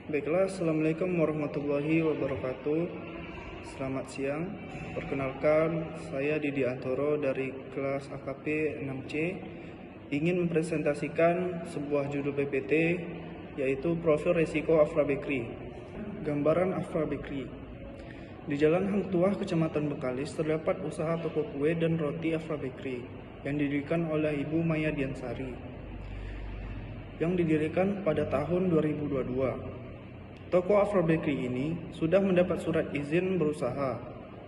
Baiklah, Assalamualaikum warahmatullahi wabarakatuh. Selamat siang. Perkenalkan, saya Didi Antoro dari kelas AKP 6C ingin mempresentasikan sebuah judul PPT yaitu Profil Resiko Afra Bakery. Gambaran Afra Bakery. Di Jalan Hang Tuah, Kecamatan Bekalis, terdapat usaha toko kue dan roti Afra Bakery yang didirikan oleh Ibu Maya Diansari yang didirikan pada tahun 2022. Toko Afra Bakery ini sudah mendapat surat izin berusaha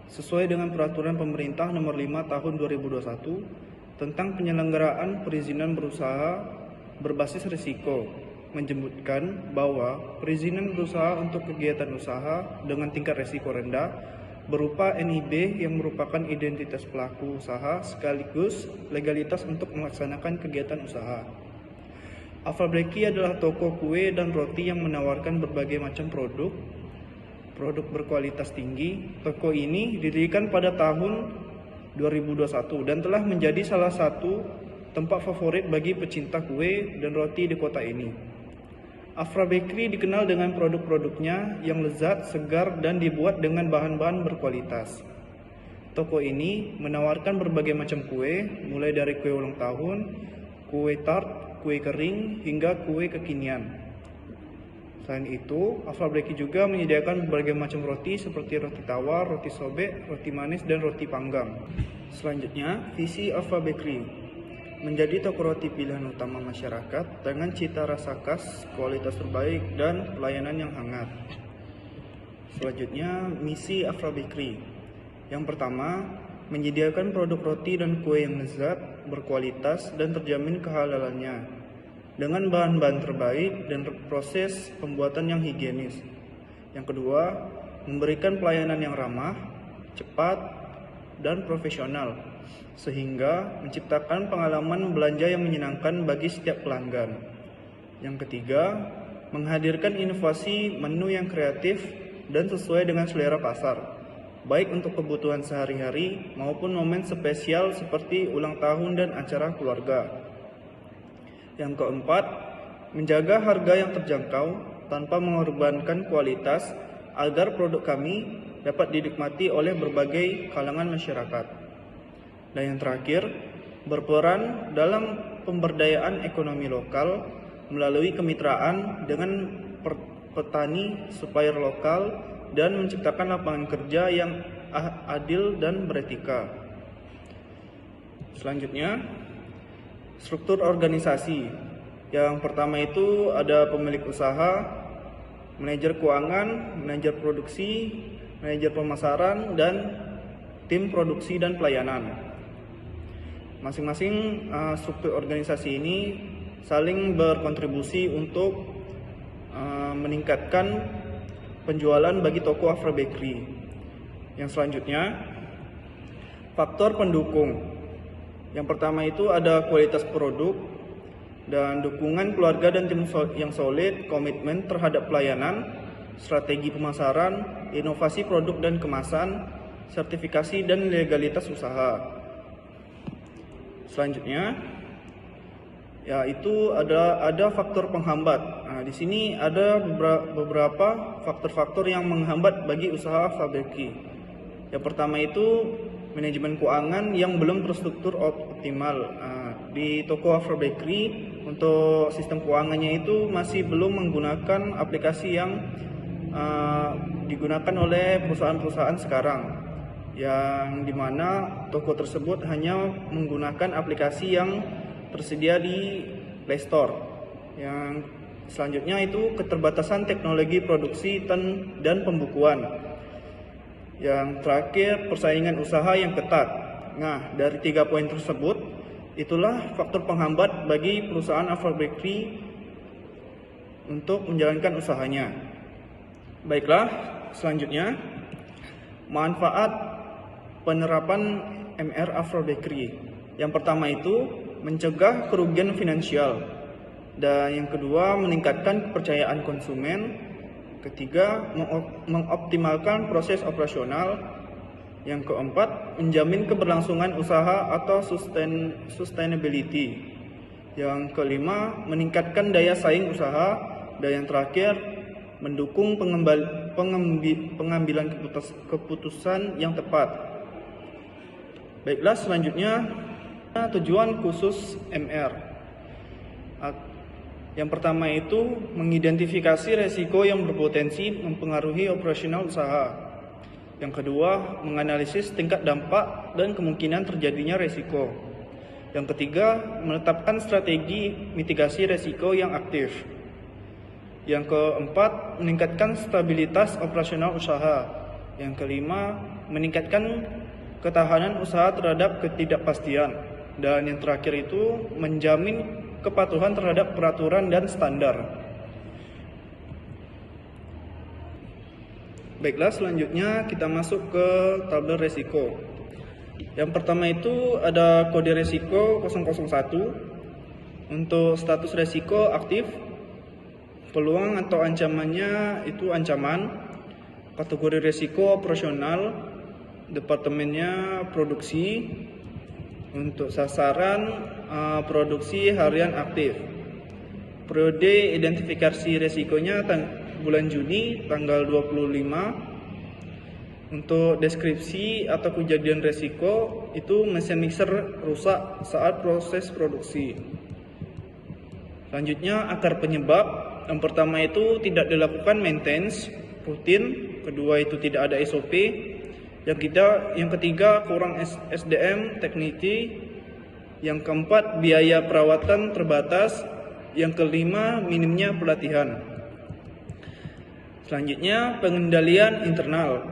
sesuai dengan peraturan pemerintah nomor 5 tahun 2021 tentang penyelenggaraan perizinan berusaha berbasis risiko, menyebutkan bahwa perizinan berusaha untuk kegiatan usaha dengan tingkat risiko rendah berupa NIB yang merupakan identitas pelaku usaha sekaligus legalitas untuk melaksanakan kegiatan usaha. Afra Bakery adalah toko kue dan roti yang menawarkan berbagai macam produk berkualitas tinggi. Toko ini didirikan pada tahun 2021 dan telah menjadi salah satu tempat favorit bagi pecinta kue dan roti di kota ini. Afra Bakery dikenal dengan produk-produknya yang lezat, segar, dan dibuat dengan bahan-bahan berkualitas. Toko ini menawarkan berbagai macam kue, mulai dari kue ulang tahun, kue tart, kue kering, hingga kue kekinian. Selain itu, Afra Bakery juga menyediakan berbagai macam roti seperti roti tawar, roti sobek, roti manis, dan roti panggang. Selanjutnya, visi Afra Bakery menjadi toko roti pilihan utama masyarakat dengan cita rasa khas, kualitas terbaik, dan pelayanan yang hangat. Selanjutnya, misi Afra Bakery. Yang pertama, menyediakan produk roti dan kue yang lezat, berkualitas, dan terjamin kehalalannya dengan bahan-bahan terbaik dan proses pembuatan yang higienis. Yang kedua, memberikan pelayanan yang ramah, cepat, dan profesional sehingga menciptakan pengalaman belanja yang menyenangkan bagi setiap pelanggan. Yang ketiga, menghadirkan inovasi menu yang kreatif dan sesuai dengan selera pasar, baik untuk kebutuhan sehari-hari maupun momen spesial seperti ulang tahun dan acara keluarga. Yang keempat, menjaga harga yang terjangkau tanpa mengorbankan kualitas agar produk kami dapat dinikmati oleh berbagai kalangan masyarakat. Dan yang terakhir, berperan dalam pemberdayaan ekonomi lokal melalui kemitraan dengan petani supplier lokal dan menciptakan lapangan kerja yang adil dan beretika. Selanjutnya, struktur organisasi. Yang pertama itu ada pemilik usaha, manajer keuangan, manajer produksi, manajer pemasaran, dan tim produksi dan pelayanan. Masing-masing struktur organisasi ini saling berkontribusi untuk meningkatkan penjualan bagi toko Afra Bakery. Yang selanjutnya, faktor pendukung. Yang pertama itu ada kualitas produk dan dukungan keluarga dan tim yang solid, komitmen terhadap pelayanan, strategi pemasaran, inovasi produk dan kemasan, sertifikasi dan legalitas usaha. Selanjutnya, yaitu ada faktor penghambat. Nah, di sini ada beberapa faktor-faktor yang menghambat bagi usaha Afra Bakery. Yang pertama itu manajemen keuangan yang belum terstruktur optimal. Di toko Afra Bakery untuk sistem keuangannya itu masih belum menggunakan aplikasi yang digunakan oleh perusahaan-perusahaan sekarang, yang dimana toko tersebut hanya menggunakan aplikasi yang tersedia di Play Store. Yang selanjutnya itu keterbatasan teknologi produksi dan pembukuan. Yang terakhir, persaingan usaha yang ketat. Nah, dari 3 poin tersebut, itulah faktor penghambat bagi perusahaan Afra Bakery untuk menjalankan usahanya. Baiklah, selanjutnya, manfaat penerapan MR Afra Bakery. Yang pertama itu mencegah kerugian finansial, dan yang kedua meningkatkan kepercayaan konsumen, ketiga mengoptimalkan proses operasional, yang keempat menjamin keberlangsungan usaha atau sustainability, yang kelima meningkatkan daya saing usaha, dan yang terakhir mendukung pengambilan keputusan yang tepat. Baiklah, selanjutnya tujuan khusus MR. Yang pertama itu mengidentifikasi resiko yang berpotensi mempengaruhi operasional usaha. Yang kedua, menganalisis tingkat dampak dan kemungkinan terjadinya resiko. Yang ketiga, menetapkan strategi mitigasi resiko yang aktif. Yang keempat, meningkatkan stabilitas operasional usaha. Yang kelima, meningkatkan ketahanan usaha terhadap ketidakpastian. Dan yang terakhir itu menjamin kepatuhan terhadap peraturan dan standar. Baiklah, selanjutnya kita masuk ke tabel resiko. Yang pertama itu ada kode resiko 001. Untuk status resiko aktif, peluang atau ancamannya itu ancaman. Kategori resiko operasional, departemennya produksi. Untuk sasaran produksi harian aktif. Periode identifikasi resikonya bulan Juni tanggal 25. Untuk deskripsi atau kejadian resiko itu mesin mixer rusak saat proses produksi. Selanjutnya akar penyebab. Yang pertama itu tidak dilakukan maintenance rutin. Kedua itu tidak ada SOP. Yang ketiga kurang SDM teknisi. Yang keempat biaya perawatan terbatas. Yang kelima minimnya pelatihan. Selanjutnya pengendalian internal.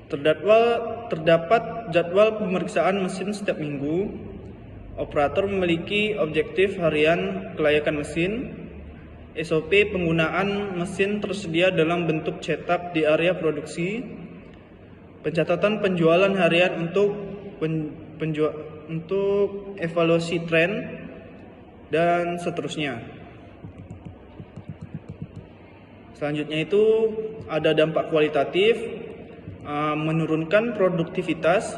Terdapat jadwal pemeriksaan mesin setiap minggu. Operator memiliki objektif harian kelayakan mesin. SOP penggunaan mesin tersedia dalam bentuk cetak di area produksi. Pencatatan penjualan harian untuk evaluasi tren dan seterusnya. Selanjutnya itu ada dampak kualitatif, menurunkan produktivitas,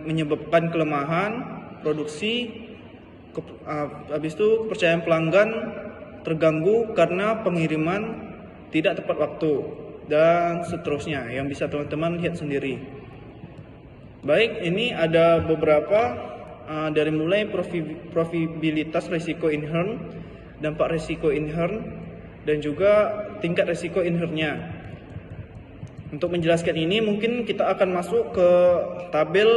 menyebabkan kelemahan produksi, habis itu kepercayaan pelanggan terganggu karena pengiriman tidak tepat waktu. Dan seterusnya yang bisa teman-teman lihat sendiri. Baik, ini ada beberapa dari mulai profitabilitas risiko inherent, dampak risiko inherent, dan juga tingkat risiko inherentnya. Untuk menjelaskan ini mungkin kita akan masuk ke tabel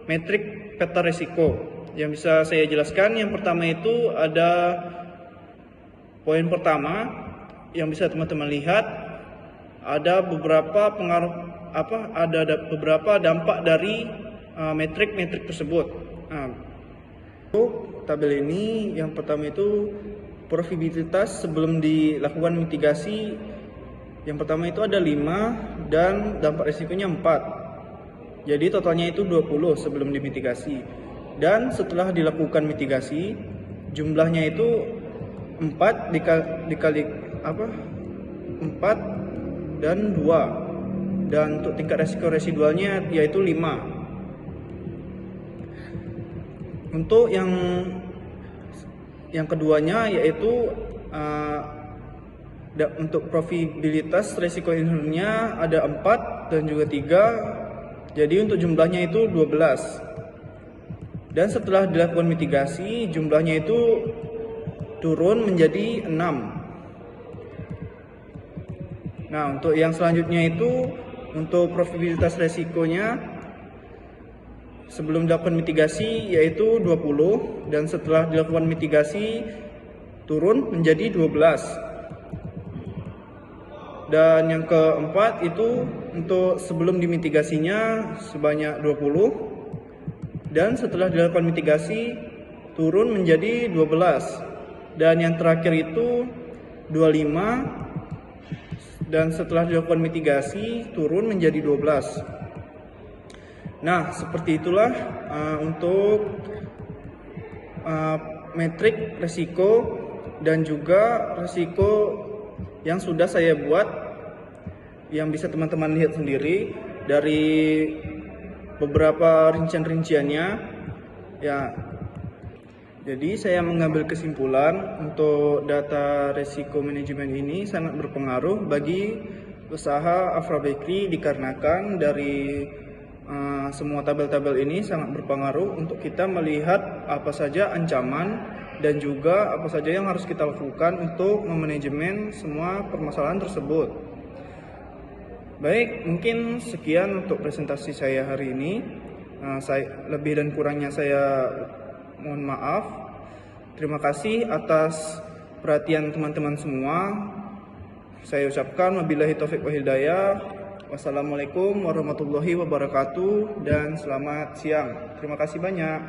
metrik peta risiko. Yang bisa saya jelaskan, yang pertama itu ada poin pertama yang bisa teman-teman lihat. Ada beberapa beberapa dampak dari metrik-metrik tersebut. Untuk tabel ini yang pertama itu profitabilitas sebelum dilakukan mitigasi. Yang pertama itu ada 5 dan dampak risikonya 4. Jadi totalnya itu 20 sebelum dimitigasi. Dan setelah dilakukan mitigasi, jumlahnya itu 4 dikali 4 dan 2. Dan untuk tingkat resiko residualnya yaitu 5. Untuk yang keduanya yaitu untuk profitabilitas resiko inherentnya ada 4 dan juga 3. Jadi untuk jumlahnya itu 12. Dan setelah dilakukan mitigasi, jumlahnya itu turun menjadi 6. Nah, untuk yang selanjutnya itu untuk profitabilitas resikonya sebelum dilakukan mitigasi yaitu 20 dan setelah dilakukan mitigasi turun menjadi 12. Dan yang keempat itu untuk sebelum dimitigasinya sebanyak 20 dan setelah dilakukan mitigasi turun menjadi 12. Dan yang terakhir itu 25 dan setelah dilakukan mitigasi turun menjadi 12. Nah, seperti itulah untuk metrik risiko dan juga risiko yang sudah saya buat, yang bisa teman-teman lihat sendiri dari beberapa rincian-rinciannya. Ya, Jadi saya mengambil kesimpulan untuk data resiko manajemen ini sangat berpengaruh bagi usaha Afra Bakery dikarenakan dari semua tabel-tabel ini sangat berpengaruh untuk kita melihat apa saja ancaman dan juga apa saja yang harus kita lakukan untuk memanajemen semua permasalahan tersebut. Baik, mungkin sekian untuk presentasi saya hari ini. Lebih dan kurangnya saya mohon maaf. Terima kasih atas perhatian teman-teman semua. Saya ucapkan wabillahi taufiq wal hidayah. Wassalamualaikum warahmatullahi wabarakatuh dan selamat siang. Terima kasih banyak.